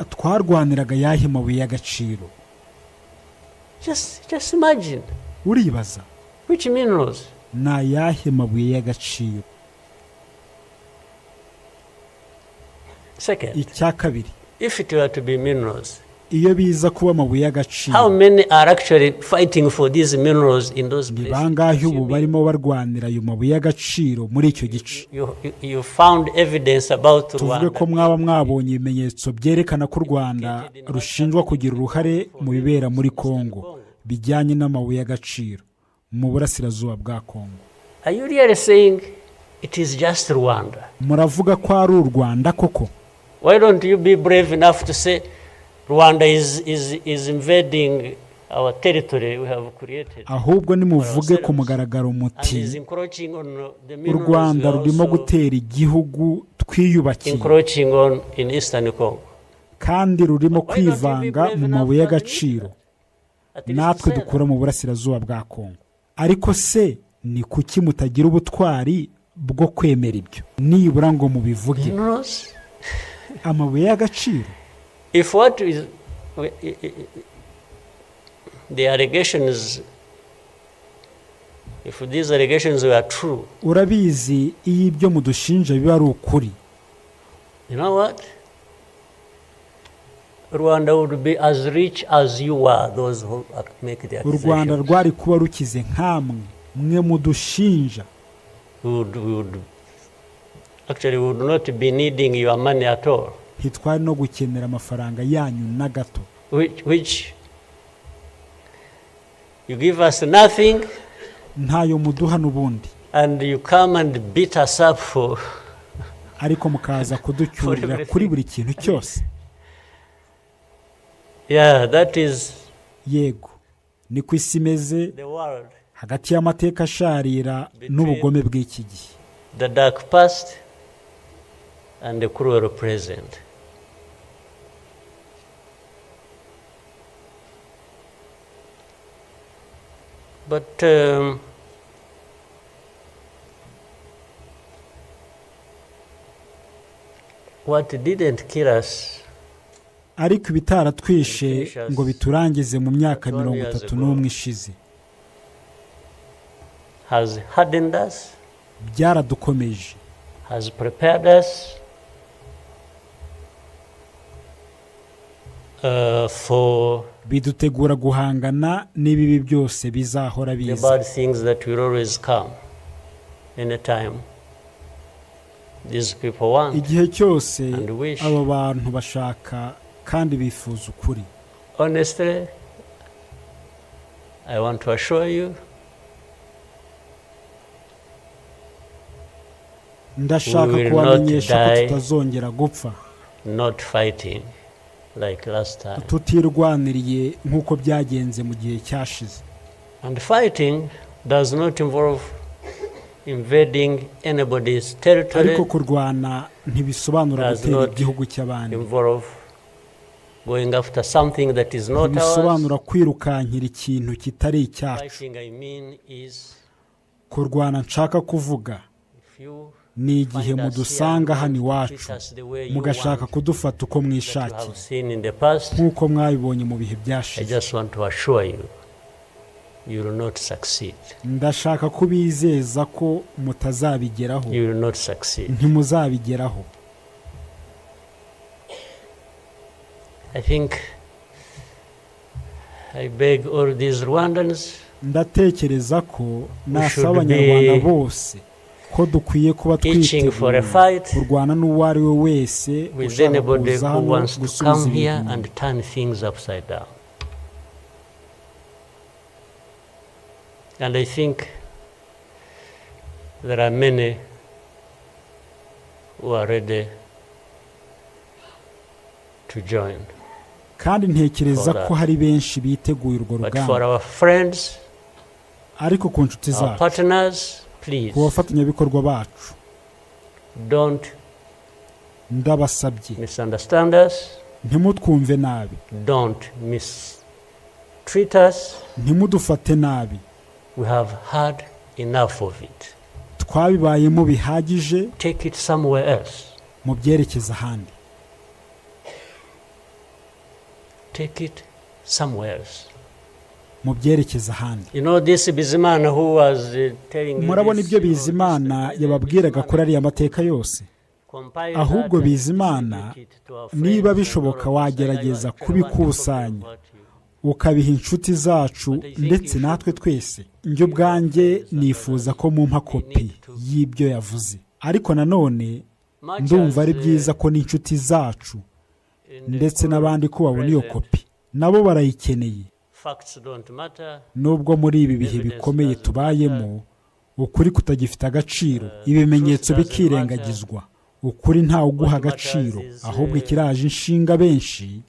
twarwaniraga yahe mabuye y'agaciro? Just imagine. Uribaza Which minerals? na yahe mabuye y'agaciro? Second, icya kabiri, if it were to be minerals, iyo biza kuba mabuye how y'agaciro, many are actually fighting for these minerals in those ni places? bangahe ubu barimo barwanira ayo mabuye y'agaciro muri icyo gice? You found evidence about tuvuge ko Rwanda. mwaba mwabonye ibimenyetso byerekana ko u Rwanda rushinjwa kugira uruhare mu bibera muri Kongo bijyanye n'amabuye y'agaciro mu burasirazuba bwa Kongo. Are you really saying it is just Rwanda? Muravuga ko ari u Rwanda koko? Why don't you be brave enough to say Rwanda is invading our territory we have created? Ahubwo nimuvuge ku mugaragaro And is muti encroaching on the u minerals Rwanda we rurimo also gutera igihugu twiyubakiye encroaching on in Eastern Congo. kandi rurimo Why don't you be kwivanga brave mu enough mabuye to y'agaciro At least natwe say that. dukura mu burasirazuba bwa Kongo. Ariko se ni kuki mutagira ubutwari bwo kwemera ibyo nibura ngo mubivuge? Minerals? Amabuye y'agaciro, If what is the allegations, if these allegations were true, urabizi iyo ibyo mudushinja biba ari ukuri, you know what? Rwanda would be as rich as you are, those who make the u Rwanda accusations. rwari kuba rukize nk'amwe mwe mudushinja. Actually, we would not be needing your money at all, Ntitwari no gukenera amafaranga yanyu na gato, which you give us nothing ntayo muduha n'ubundi, and you come and beat us up for. ariko mukaza kuducyurira kuri buri kintu cyose. Yeah, that is Yego, ni ku isi imeze the world. hagati y'amateka asharira n'ubugome bw'iki gihe, The dark past and the cruel present. But what didn't kill us ariko ibitaratwishe ngo biturangize mu myaka 31 ishize has hardened us, byaradukomeje, has prepared us for bidutegura guhangana n'ibibi byose bizahora the biza, bad things that will always come anytime these people want igihe cyose and wish. aba bantu bashaka kandi bifuza ukuri. Honestly, I want to assure you, ndashaka We will kubamenyesha not ko die. tutazongera gupfa not fighting like last time. tutirwaniriye nk'uko byagenze mu gihe cyashize. And fighting does not involve invading anybody's territory, ariko kurwana ntibisobanura Does gutera not igihugu cy'abandi, involve going after something that is not ours. ntibisobanura kwirukankira ikintu kitari icyacu. Fighting, I mean, is Kurwana nshaka kuvuga if you ni igihe find us mudusanga here hano and iwacu treat us the way you mugashaka want, kudufata uko that you mwishakiye have seen in the past. nk'uko mwabibonye mu bihe I byashize. just want to assure you, you will not succeed. Ndashaka kubizeza ko mutazabigeraho, You will not succeed. ntimuzabigeraho. I think I beg all these Rwandans Ndatekereza ko nasaba should abanyarwanda be bose ko dukwiye kuba itching for a twiteguye fight kurwana n'uwo ari we wese with ushaka anybody kuza who hano wants to gusubiza come here ibintu and turn things upside down. And I think there are many who are ready to join. kandi ntekereza for ko that. hari benshi biteguye urwo But for rugamba. our friends, Ariko ku nshuti our zacu, partners, please ku bafatanyabikorwa bacu, don't ndabasabye misunderstand us, ntimutwumve nabi, don't mistreat us. ntimudufate nabi. We have had enough of it. Twabibayemo bihagije, Take it somewhere else. mu byerekeza ahandi. take it somewhere else. mu byerekeza ahandi. You know this Bizimana who was telling you murabona this, ibyo Bizimana yababwiraga kuri ariya mateka yose. Ahubwo Bizimana niba bishoboka wagerageza kubikusanya ukabiha inshuti zacu ndetse natwe twese. Njye ubwanjye nifuza ko mumpa kopi y'ibyo yavuze, ariko nanone ndumva ari byiza ko n'inshuti zacu ndetse n'abandi ko babona iyo kopi, nabo barayikeneye. Nubwo muri ibi bihe bikomeye tubayemo ukuri kutagifite agaciro, ibimenyetso bikirengagizwa, ukuri ntawe uguha agaciro, ahubwo ikiraje inshinga benshi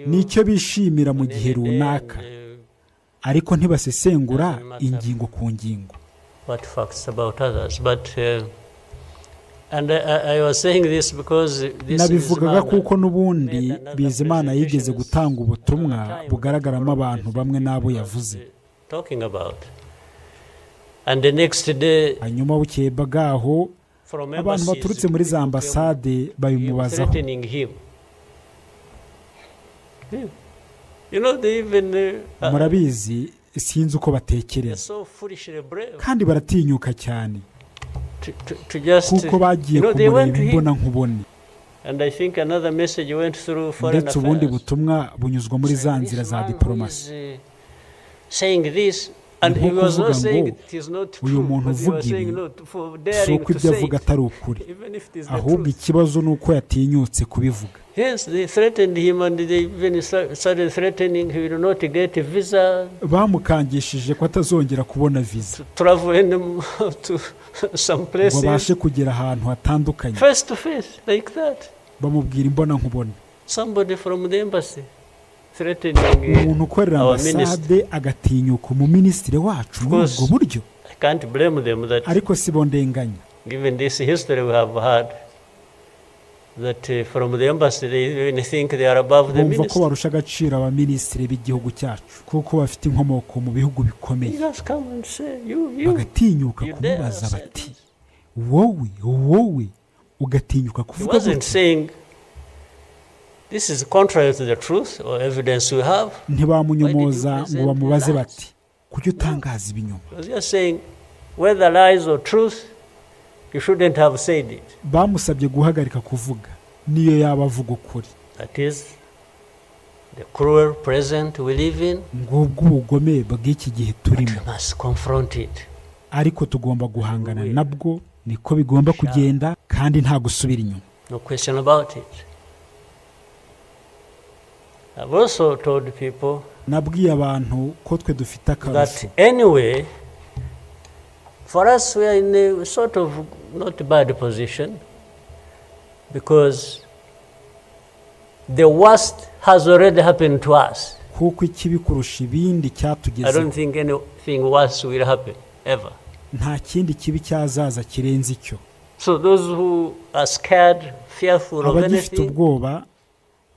nicyo bishimira mu gihe runaka, ariko ntibasesengura ingingo ku ngingo. Nabivugaga kuko n'ubundi Bizimana yigeze gutanga ubutumwa bugaragaramo abantu bamwe n'abo yavuze. Hanyuma bukeye bagaho abantu baturutse muri za ambasade babimubazaho. Murabizi sinzi uko batekereza kandi baratinyuka cyane kuko bagiye kumureba imbona nkubone. Ndetse ubundi butumwa bunyuzwa muri za nzira za diplomasi. Nko kuvuga ngo uyu muntu uvuga ibi si uko ibyo avuga atari ukuri, ahubwo ikibazo ni uko yatinyutse kubivuga. Bamukangishije ko atazongera kubona viza ngo abashe kugera ahantu hatandukanye. Bamubwira imbona nkubone. Umuntu ukorera ambasade agatinyuka umuminisitiri wacu muri ubwo buryo, ariko si bo ndenganya. Bumva ko barusha agaciro abaminisitiri b'igihugu cyacu kuko bafite inkomoko mu bihugu bikomeye. Bagatinyuka kumubaza bati wowe ugatinyuka kuvuga gutya. This is contrary to the truth or evidence we have. Ntibamunyomoza ngo bamubaze bati kuki utangaza ibinyoma. You are saying whether lies or truth, you shouldn't have said it. Bamusabye guhagarika kuvuga niyo yaba avuga ukuri. That is the cruel present we live in. Ngubwo ubugome bw'iki gihe turimo. We must confront it. Ariko tugomba guhangana nabwo, niko bigomba kugenda kandi nta gusubira inyuma. No question about it. I've also told people nabwiye abantu ko twe dufite akarushyo. That anyway, for us we are in a sort of not bad position because the worst has already happened to us. Kuko ikibi kurusha ibindi cyatugeze. I don't think anything worse will happen ever. Nta kindi kibi cyazaza kirenze icyo. So those who are scared, fearful of anything, ubwoba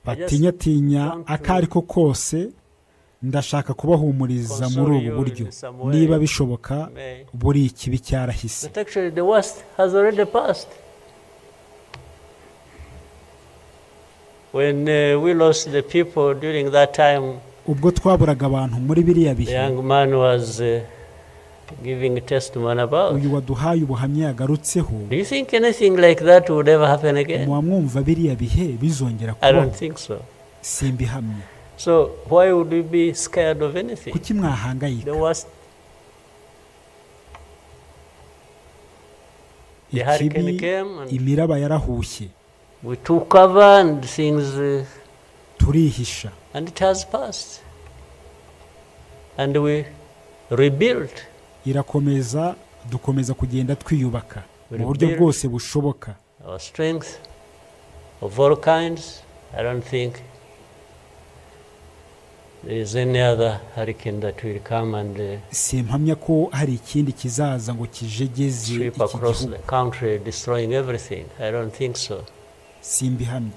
batinya akari ko kose, ndashaka kubahumuriza muri ubu buryo. Niba bishoboka buri ikibi cyarahise. But actually the worst has already passed. When we lost the people during that time, ubwo twaburaga abantu muri biriya bihe, the young man was giving a testimony about. Uyu waduhaye ubuhamya yagarutseho. Do you think anything like that would ever happen again? Mwamwumva biriya bihe bizongera kubaho? I don't think so. Simbihamye. So why would we be scared of anything? Kuki mwahangayika? The worst. The hurricane came and imiraba yarahushye. We took cover and things turihisha. And it has passed. And we rebuilt. Irakomeza dukomeza kugenda twiyubaka mu buryo bwose bushoboka. Our strength of all kinds. I don't think there is any other hurricane that will come and simpamya ko hari ikindi kizaza ngo kijegeze iki gihugu across the country destroying everything. I don't think so. Simbihamye.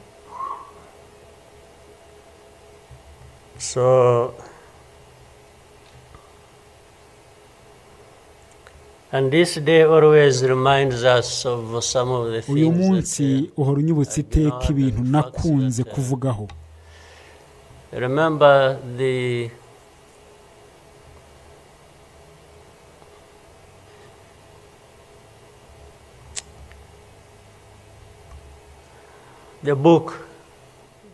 So and this day always reminds us of some of the things. Uyu munsi uhora unyibutsa iteka ibintu nakunze kuvugaho. remember the book.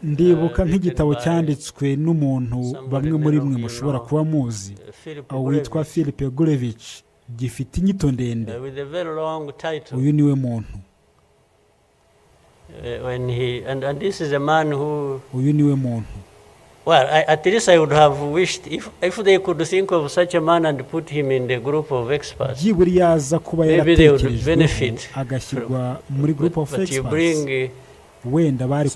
ndibuka nk'igitabo cyanditswe n'umuntu bamwe muri mwe mushobora kuba muzi witwa Philip Gurevich gifite inyito ndende. Uyu niwe muntu. And this is a man who. Uyu niwe muntu. Well, at least I would have wished if they could think of such a man and put him in the group of experts. Byiburi yaza kuba yaratekerejwe agashyirwa muri group of experts. Wenda bari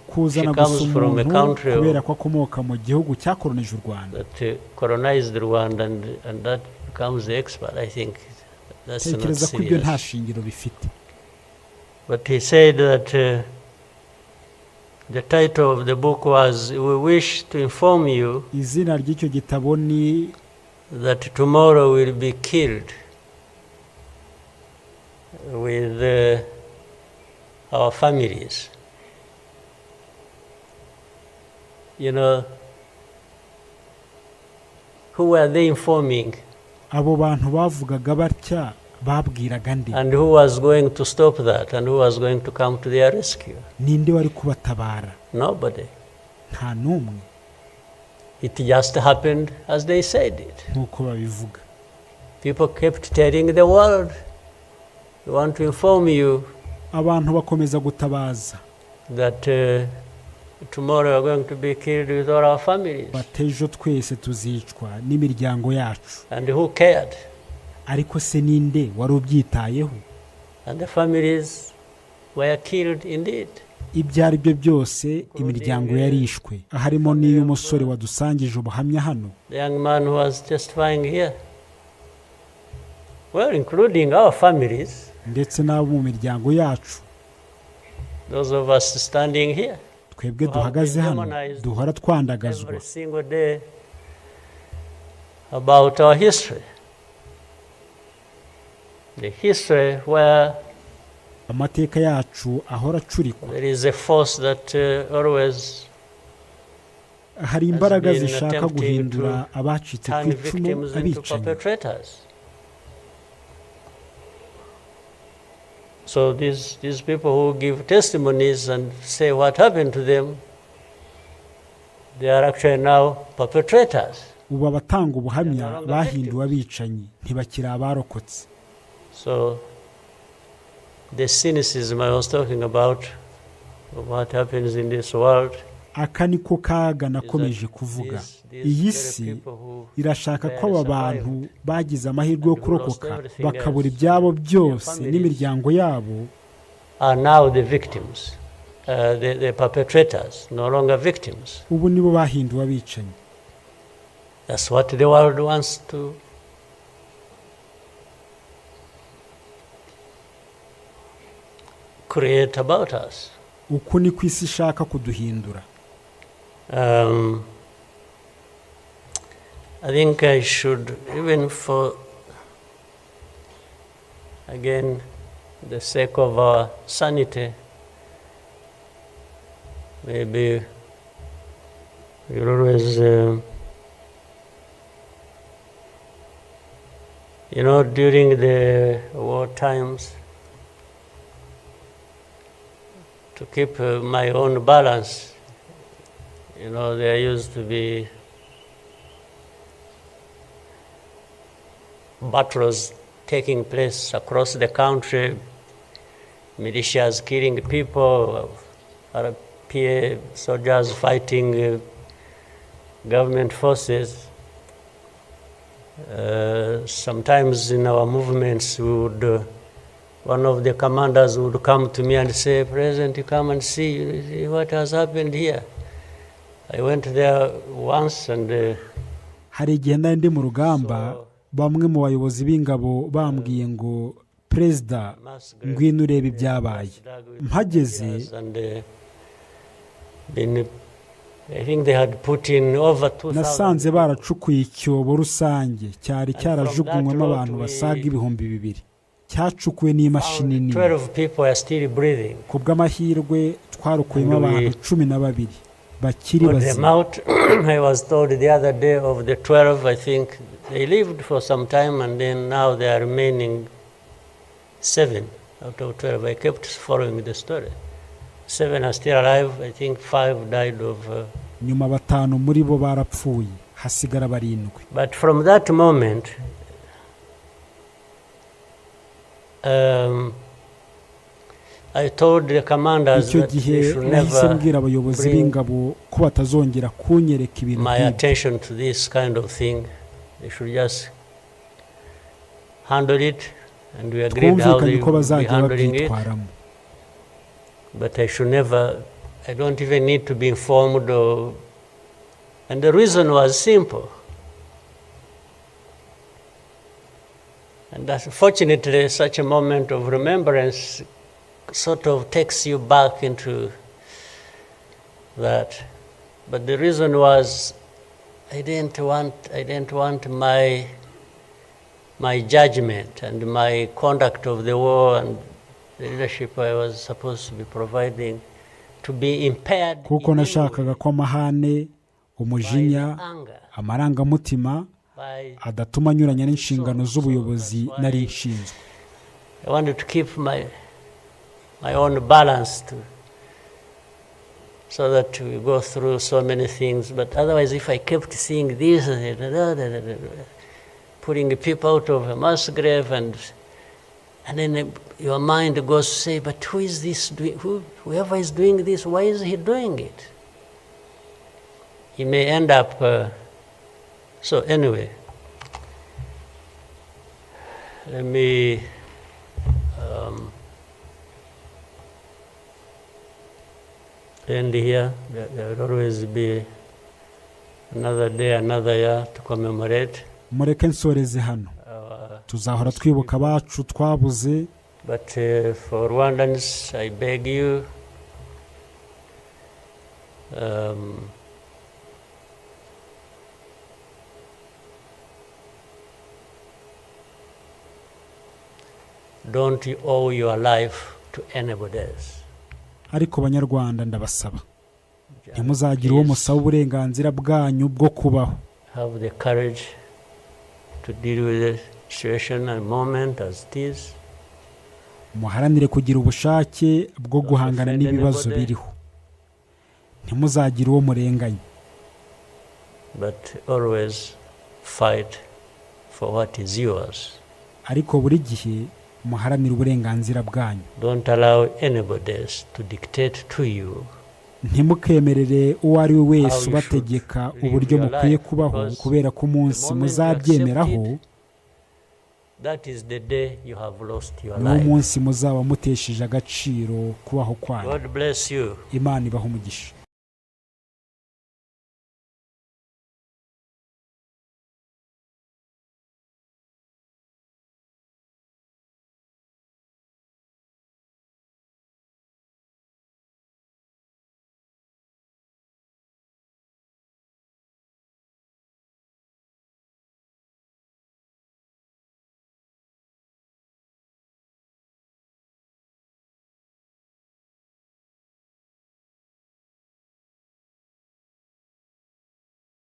kuzana gusa umuntu kubera ko akomoka mu gihugu cyakoronije u Rwanda. And that becomes the expert. I think that's not tekereza ko ibyo nta shingiro bifite. But he said that the title of the book was "We wish to inform you izina ry'icyo gitabo ni that tomorrow will be killed with our families." You know, who were they informing? Abo bantu bavugaga batya babwiraga ndi. And who was going to stop that? And who was going to come to their rescue? Ninde wari kubatabara? Nobody. Nta numwe. It just happened as they said it. Nkuko babivuga. People kept telling the world, "We want to inform you." Abantu bakomeza gutabaza. That tomorrow we are going to be killed with all our families. Batejo twese tuzicwa n'imiryango yacu. And who cared? Ariko se ninde wari ubyitayeho? And the families were killed indeed. Ibyari byo byose imiryango yarishwe. Harimo n'iyo musore wadusangije ubuhamya hano. The young man who was testifying here. Well, including our families. Ndetse n'abo mu miryango yacu. Those of us standing here. Twebwe duhagaze hano duhora twandagazwa. Every single day about our history. The history where amateka yacu ahora acurikwa. There is a force that always hari imbaraga zishaka guhindura abacitse ku icumu abicanyi. So these people who give testimonies and say what happened to them, they are actually now perpetrators. Ubu abatanga ubuhamya bahinduwe abicanyi ntibakira abarokotse. So the cynicism I was talking about of what happens in this world. Aka niko kaga nakomeje kuvuga. Iyi si irashaka ko aba bantu bagize amahirwe yo kurokoka bakabura ibyabo byose n'imiryango yabo are now the victims, the perpetrators, no longer victims. Ubu nibo bahinduwe abicanyi. That's what the world wants to create about us. Uko ni kwisi ishaka kuduhindura. I think I should, even for, again, the sake of our sanity, maybe we'll always, during the war times, to keep my own balance, there used to be battles taking place across the country, militias killing people, RPA soldiers fighting government forces. Sometimes in our movements, one of the commanders would come to me and say, "President, you come and see what has happened here." I went there once and hari igihe ndi mu rugamba bamwe mu bayobozi b'ingabo bambwiye ngo Perezida ngwino urebe ibyabaye. Mpageze nasanze baracukuye icyobo rusange cyari cyarajugunywemo abantu basaga 2,000. Cyacukuwe n'imashini nini. Ku bw'amahirwe twarukuyemo abantu 12. bakiri put them bazima. out. I was told the other day of the 12, I think they lived for some time and then now they are remaining 7 out of 12. I kept following the story. 7 are still alive. I think 5 died of... nyuma 5 muri bo barapfuye, hasigara 7. But from that moment, I told the commanders icyo that gihe they should nahise mbwira never abayobozi bring b'ingabo ko batazongera kunyereka ibintu my nk'ibyo. attention to this kind of thing. They should just handle it, and we agreed how they twumvikanye ko would be bazajya handling it. babyitwaramo. But I should never, I don't even need to be informed or, and the reason was simple. And that fortunately such a moment of remembrance sort of takes you back into that. But the reason was I didn't want my judgment and my conduct of the war and the leadership I was supposed to be providing to be impaired kuko nashakaga ko amahane, umujinya, amarangamutima adatuma anyuranya n'inshingano z'ubuyobozi nari nshinzwe. I wanted to keep my own balance so that we go through so many things. But otherwise, if I kept seeing this, putting people out of a mass grave, and then your mind goes to say, but who is this doing? Whoever is doing this, why is he doing it? He may end up... so anyway, let me end here. There will always be another day, another year to commemorate. Mureke nsoreze hano, tuzahora twibuka abacu twabuze. But for Rwandans, I beg you, don't owe your life to anybody else. Ariko Banyarwanda ndabasaba, ntimuzagire uwo musaba uburenganzira bwanyu bwo kubaho. Have the courage to deal with the situation and moment as it is. Muharanire kugira ubushake bwo guhangana n'ibibazo biriho. Ntimuzagire uwo murenganya. But always fight for what is yours. Ariko buri gihe muharanire uburenganzira bwanyu. Don't allow anybody else to dictate to you. Ntimukemerere uwo ari we wese ubategeka uburyo mukwiye kubaho, kubera ko umunsi muzabyemeraho, that is the day you have lost your niwo life. munsi muzaba mutesheje agaciro kubaho kwanyu. God bless you. Imana ibahe umugisha.